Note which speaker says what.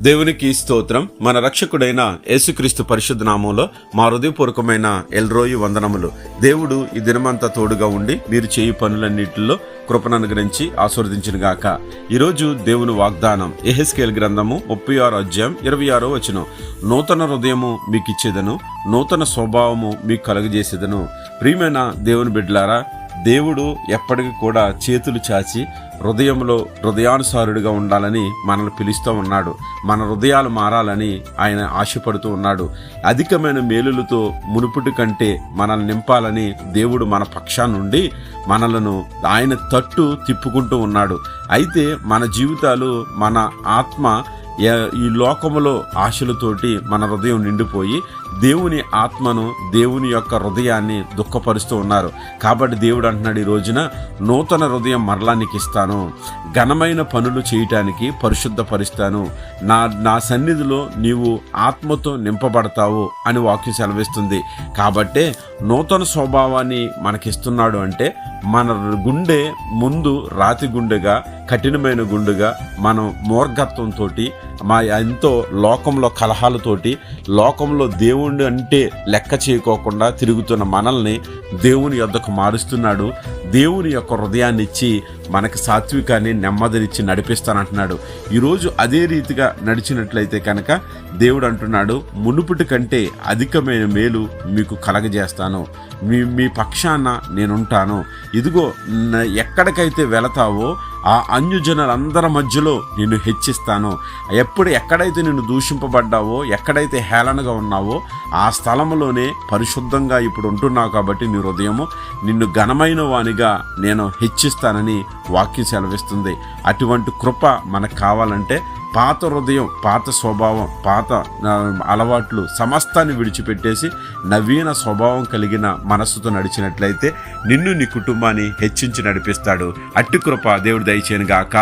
Speaker 1: దేవునికి స్తోత్రం. మన రక్షకుడైన యేసుక్రీస్తు పరిశుద్ధ నామంలో మా హృదయపూర్వకమైన ఎల్రోయి వందనములు. దేవుడు ఈ దినమంతా తోడుగా ఉండి మీరు చేయు పనులన్నిటిలో కృపను అనుగ్రహించి ఆశీర్వదించును గాక. ఈరోజు దేవుని వాగ్దానం యెహెజ్కేలు గ్రంథము 36 అధ్యాయం 26వ వచనం. నూతన హృదయము మీకు ఇచ్చేదను, నూతన స్వభావము మీకు కలుగజేసేదను. ప్రియమైన దేవుని బిడ్డలారా, దేవుడు ఎప్పటికీ కూడా చేతులు చాచి హృదయంలో హృదయానుసారుడిగా ఉండాలని మనల్ని పిలుస్తూ ఉన్నాడు. మన హృదయాలు మారాలని ఆయన ఆశపడుతూ ఉన్నాడు. అధికమైన మేలులతో మునుపటి కంటే మనల్ని నింపాలని దేవుడు మన పక్షాన్నుండి మనలను ఆయన తట్టు తిప్పుకుంటూ ఉన్నాడు. అయితే మన జీవితాలు, మన ఆత్మ ఈ లోకములో ఆశలతోటి మన హృదయం నిండిపోయి దేవుని ఆత్మను, దేవుని యొక్క హృదయాన్ని దుఃఖపరుస్తూ ఉన్నారు. కాబట్టి దేవుడు అంటున్నాడు, ఈ రోజున నూతన హృదయం మరలా నీకు ఇస్తాను, ఘనమైన పనులు చేయటానికి పరిశుద్ధపరుస్తాను, నా సన్నిధిలో నీవు ఆత్మతో నింపబడతావు అని వాక్యం సెలవిస్తుంది. కాబట్టే నూతన స్వభావాన్ని మనకిస్తున్నాడు అంటే మన గుండె ముందు రాతి గుండెగా, కఠినమైన గుండెగా, మనం మూర్ఘత్వంతో, మా ఎంతో లోకంలో కలహాలతోటి, లోకంలో దేవుడు అంటే లెక్క చేయకోకుండా తిరుగుతున్న మనల్ని దేవుని యొద్దకు మారుస్తున్నాడు. దేవుని యొక్క హృదయాన్ని ఇచ్చి మనకి సాత్వికాన్ని, నెమ్మదినిచ్చి నడిపిస్తానంటున్నాడు. ఈరోజు అదే రీతిగా నడిచినట్లయితే కనుక దేవుడు అంటున్నాడు, మునుపటి కంటే అధికమైన మేలు మీకు కలగజేస్తాను, మీ పక్షాన నేనుంటాను. ఇదిగో ఎక్కడికైతే వెళతావో ఆ అన్యజనులందరి మధ్యలో నిన్ను హెచ్చిస్తాను. ఎక్కడైతే నిన్ను దూషింపబడ్డావో, ఎక్కడైతే హేళనగా ఉన్నావో ఆ స్థలంలోనే పరిశుద్ధంగా ఇప్పుడు ఉంటున్నావు. కాబట్టి నీ హృదయము నిన్ను ఘనమైన వానిగా నేను హెచ్చిస్తానని వాక్యం సెలవిస్తుంది. అటువంటి కృప మనకు కావాలంటే పాత హృదయం, పాత స్వభావం, పాత అలవాట్లు సమస్తాన్ని విడిచిపెట్టేసి నవీన స్వభావం కలిగిన మనస్సుతో నడిచినట్లయితే నిన్ను, నీ కుటుంబాన్ని హెచ్చించి నడిపిస్తాడు. అట్టి కృప దేవుడు దయచేయను గాక.